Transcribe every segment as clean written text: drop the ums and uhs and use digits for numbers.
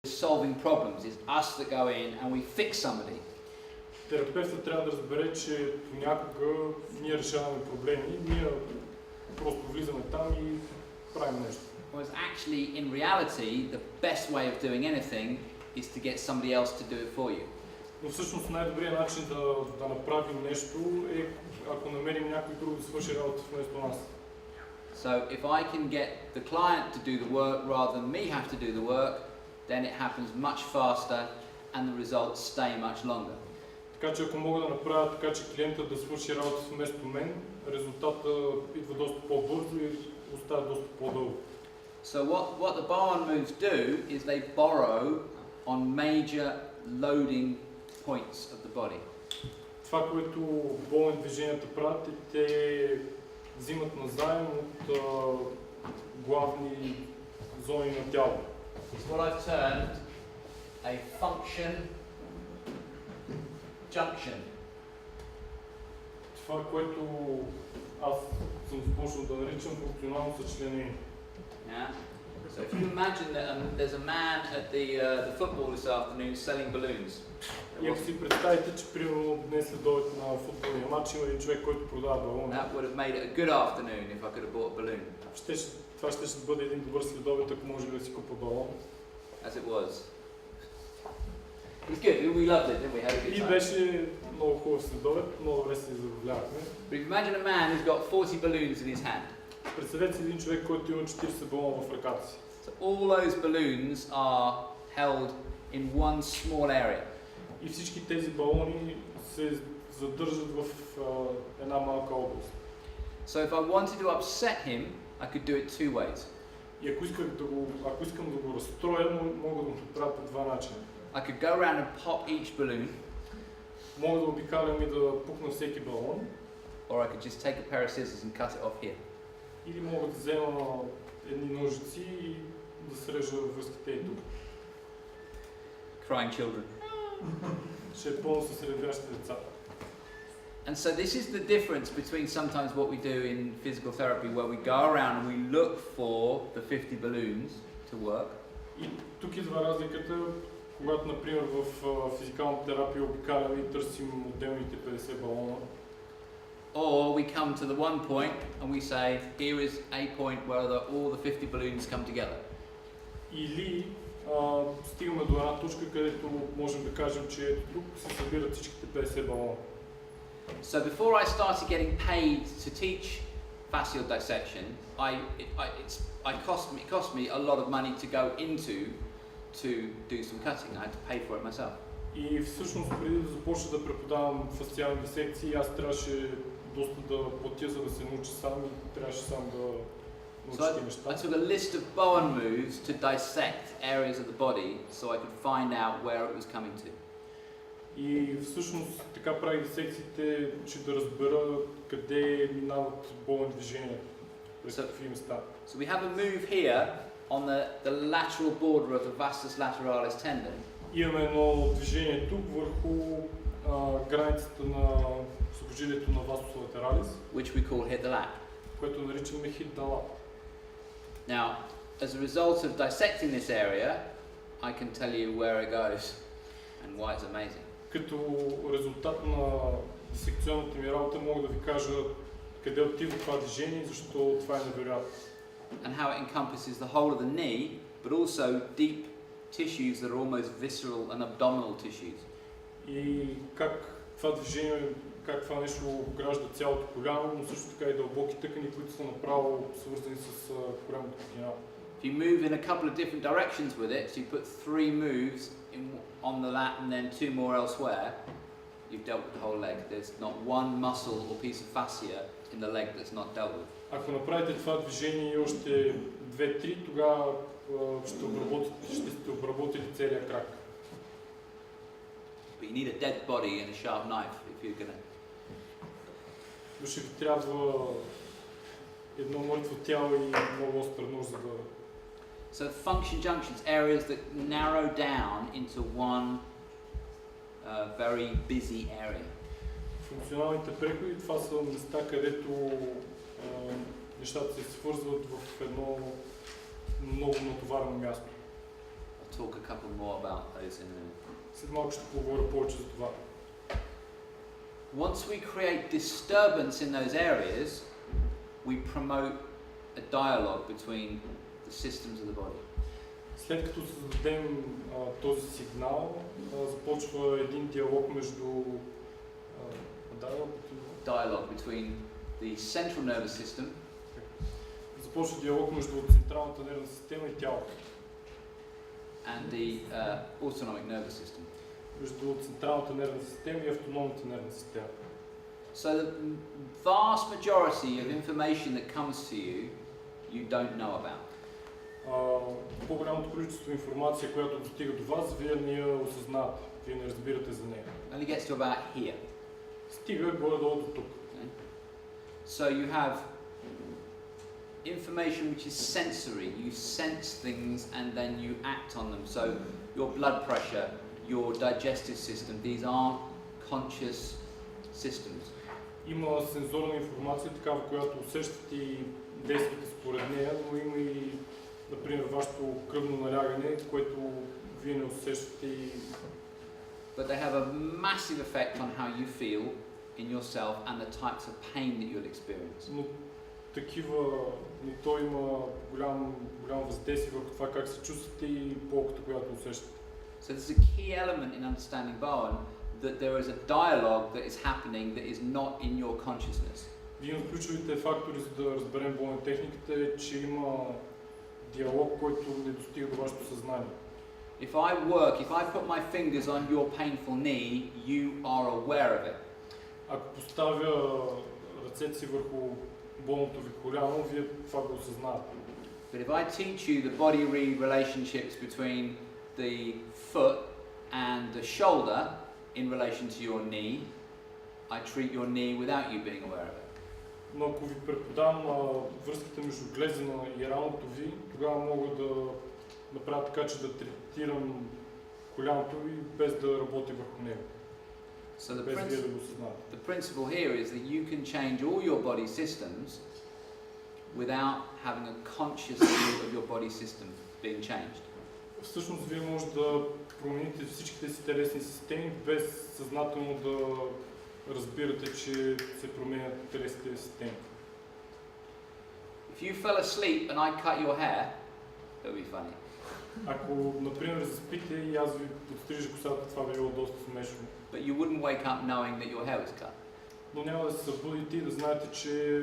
solving problems. It's us that go in and we fix somebody. Терапевтът трябва да разбере, че понякога ние решаваме проблеми, ние просто влизаме там и правим нещо. Whereas actually, in reality, the best way of doing anything is to get somebody else to do it for you. Но всъщност най-добрият начин да направим нещо е ако намерим някой друг да свърши работа вместо нас. So if I can get the client to do the work rather than me have to do the work, then it happens much faster and the results stay much longer. Така че ако мога да направя така, че клиентът да свърши работа вместо мен, резултатът идва доста по-бързо и остава доста по-дълго. So what the Bowen moves do is they borrow on major loading points of the body. Това, което Bowen движенията правят, те взимат назаем от главни зони на тяло. It's what I've termed a function junction. Това, което аз съм започнал да наричам функционално съчленение. Yeah. So if you imagine that there's a man at the football this afternoon selling balloons. И ако си представите, че примерно днес следобед на футболния матч има един човек, който продава балони. That would have made it a good afternoon if I could have bought a balloon. Това ще бъде един добър следобед, ако може да си купа балон. As it was. It was good. We loved it, didn't we? Had a good time. И беше много хубав следобед, много добре се забавлявахме. But if you imagine a man who's got 40 balloons in his hand. Представете си един човек, който има 40 балона в ръката си. So all those balloons are held in one small area. И всички тези балони се задържат в една малка област. So if I wanted to upset him, I could do it two ways. И ако искам да го разстроя, мога да го направя по два начина. I could go around and pop each balloon. Мога да обикалям и да пукна всеки балон. Or I could just take a pair of scissors and cut it off here. Или мога да взема едни ножици и да срежа връзките и тук. Crying children. Ще е пълно с ревящи деца. And so this is the difference between sometimes what we do in physical therapy, where we go around and we look for the 50 balloons to work. И тук идва разликата, когато, например, в физикалната терапия обикаляме и търсим отделните 50 балона. Or we come to the one point and we say, here is a point where all the 50 balloons come together. Или стигаме до една точка, където можем да кажем, че тук се събират всичките 50 балона. So before I started getting paid to teach fascial dissection, it cost me a lot of money to go into to do some cutting. I had to pay for it myself. И всъщност преди да започна да преподавам фасциални дисекции, аз трябваше доста да платя, за да се науча сам и трябваше сам да науча тези неща. I took a list of Bowen moves to dissect areas of the body so I could find out where it was coming to. И всъщност така правих дисекциите, че да разбера къде минават Bowen движения, през какви места. So we have a move here on the lateral border of the vastus lateralis tendon. Имаме едно движение тук върху границата на сухожилието на vastus lateralis, which we call hit the lat. Което наричаме hit the lat. Now, as a result of dissecting this area, I can tell you where it goes and why it's amazing. Като резултат на дисекционната ми работа мога да ви кажа къде отива това движение и защо това е невероятно. And how it encompasses the whole of the knee, but also deep tissues that are almost visceral and abdominal tissues. И как това движение, как това нещо обгражда цялото коляно, но също така и дълбоки тъкани, които са направо свързани с коленото кухина. If you move in a couple of different directions with it, so you put 3 moves on the lat and then 2 more elsewhere, you've dealt with the whole leg. There's not one muscle or piece of fascia in the leg that's not dealt with. Ако направите това движение и още 2-3, тогава ще сте обработили целия крак. But you need a dead body and a sharp knife if you're gonna. Но ще ви трябва едно мъртво тяло и много остър нож, за да... So function junctions, areas that narrow down into one very busy area. Функционалните преходи, това са места, където нещата се свързват в едно много натоварено място. I've talk a couple more about those in a minute. След малко ще поговоря повече за това. Once we create disturbance in those areas, we promote a dialogue between the systems of the body. След като създадем този сигнал, започва един диалог между dialogue between the central nervous system започва диалог между централната нервна система и тялото. And the autonomic nervous system. Между централната нервна система и автономната нервна система. So the vast majority of information that comes to you, you don't know about. По-голямото количество информация, която достига до вас, вие не я осъзнавате, вие не разбирате за нея. Only gets to about here. Стига горе-долу до тук. Okay. So you have information which is sensory. You sense things and then you act on them. So your blood pressure, your digestive system, these aren't conscious systems. Има сензорна информация, такава, която усещате и действате според нея, но има и, например, вашето кръвно налягане, което вие не усещате и... But they have a massive effect on how you feel in yourself and the types of pain that you'll experience. Но то има голямо въздействие върху това как се чувствате и болката, която усещате. So this is a key element in understanding Bowen, that there is a dialogue that is happening that is not in your consciousness. Един от ключовите фактори, за да разберем Bowen техниката, е, че има диалог, който не достига до вашето съзнание. If I put my fingers on your painful knee, you are aware of it. Ако поставя ръцете си върху болното ви коляно, вие това го осъзнавате. But if I teach you the body read relationships between the foot and the shoulder in relation to your knee, I treat your knee without you being aware of it. Но ако ви преподам връзките между глезена и рамото ви, тогава мога да направя така, че да третирам коляното ви без да работя върху него. So the principle here is that you can change all your body systems without having a conscious view of your body system being changed. Всъщност вие може да промените всичките си телесни системи без съзнателно да разбирате, че се променят телесните системи. If you fell asleep and I cut your hair, it would be funny. Ако, например, заспите и аз ви подстрижа косата, това би било доста смешно. But you wouldn't wake up knowing that your hair was cut. Но няма да се събудите и да знаете, че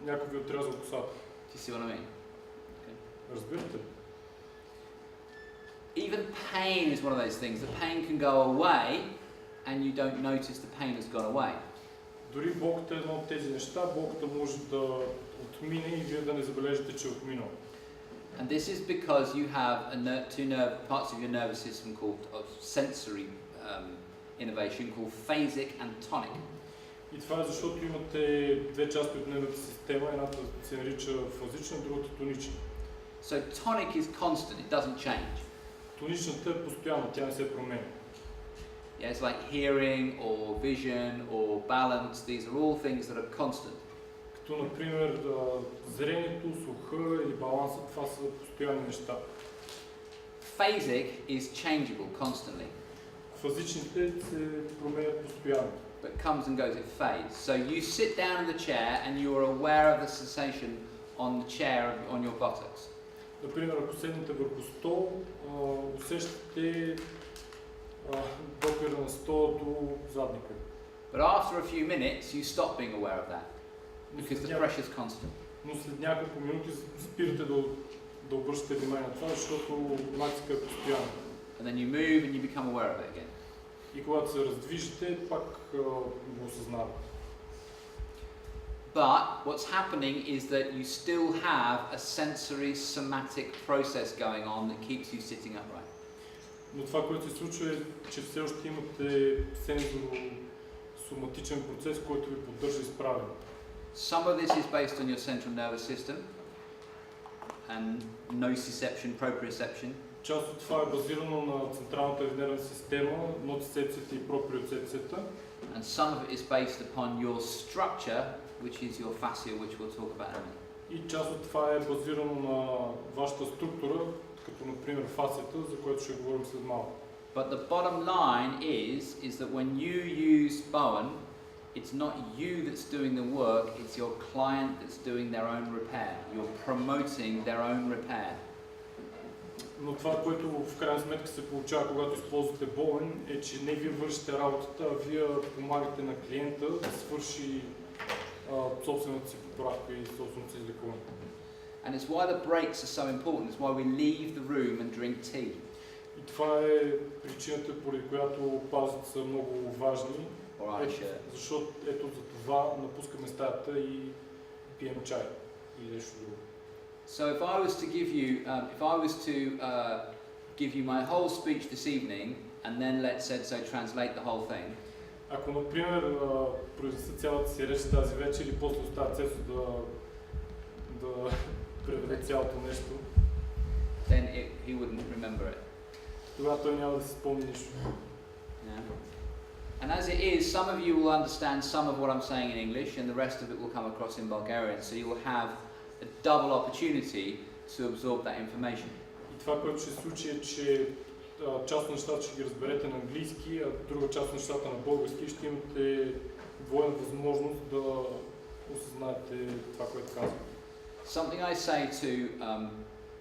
някой ви отрязал косата. Do you see what I mean? Okay. Разбирате ли? Even pain is one of those things. The pain can go away and you don't notice the pain has gone away. Дори болката е едно от тези неща, болката може да отмине и вие да не забележите, че е отминал. And this is because you have parts of your nervous system called sensory innovation called phasic and tonic. И това е защото имате две части от нервната система, едната се нарича фазична, другата тонична. So tonic is constant, it doesn't change. Тоничната е постоянна, тя не се променя. Yeah, it's like hearing or vision or balance. These are all things that are constant. Като например зрението, слуха или балансът, това са постоянни неща. Phasic is changeable constantly. Фазичните се променят постоянно. But comes and goes, it fades. So you sit down in the chair and you are aware of the sensation on the chair on your buttocks. Например, ако седнете върху стол, усещате допира на стола до задника. But after a few minutes, you stop being aware of that because the pressure is constant. Но след няколко минути спирате да обръщате внимание на това, защото натискът е постоянно. And then you move and you become aware of it again. И когато се раздвижите, пак го осъзнавате. But what's happening is that you still have a sensory somatic process going on that keeps you sitting upright. Но това, което се случва е, че все още имате сензоро-соматичен процес, който ви поддържа изправен. Some of this is based on your central nervous system and nociception, proprioception. Част от това е базирано на централната ви нервна система, ноцицепцията и проприоцепцията. And some of it is based upon your structure, which is your fascia, which we'll talk about in a minute. И част от това е базирано на вашата структура, като например фасията, за което ще говорим след малко. But the bottom line is that when you use Bowen, it's not you that's doing the work, it's your client that's doing their own repair. You're promoting their own repair. Но това, което в крайна сметка се получава, когато използвате Bowen, е, че не вие вършите работата, а вие помагате на клиента да свърши собствената си поправка и собственото си излекуване. And it's why the breaks are so important. It's why we leave the room and drink tea. И това е причината, поради която паузите са много важни. Защото ето за това напускаме стаята и пием чай или нещо друго. So if I was to give you my whole speech this evening and then let's say translate the whole thing. Ако например произнеса цялата си реч тази вечер и после остава Цецо да преведе цялото нещо, then he wouldn't remember it. Тогава той няма да си спомни нищо. And as it is, some of you will understand some of what I'm saying in English and the rest of it will come across in Bulgarian, so you will have a double opportunity to absorb that information. И това, което ще се случи е, че част от нещата ще ги разберете на английски, а друга част от нещата на български ще имате двойна възможност да осъзнаете това, което казвам. Something I say to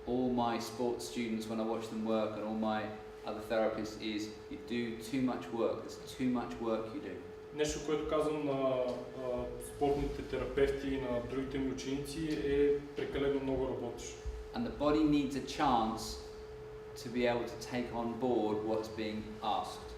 all my sports students when I watch them work and all my other therapists is you do too much work. There's too much work you do. Нещо, което казвам на спортните терапевти и на другите ми ученици е прекалено много работиш. And the body needs a chance to be able to take on board what's being asked.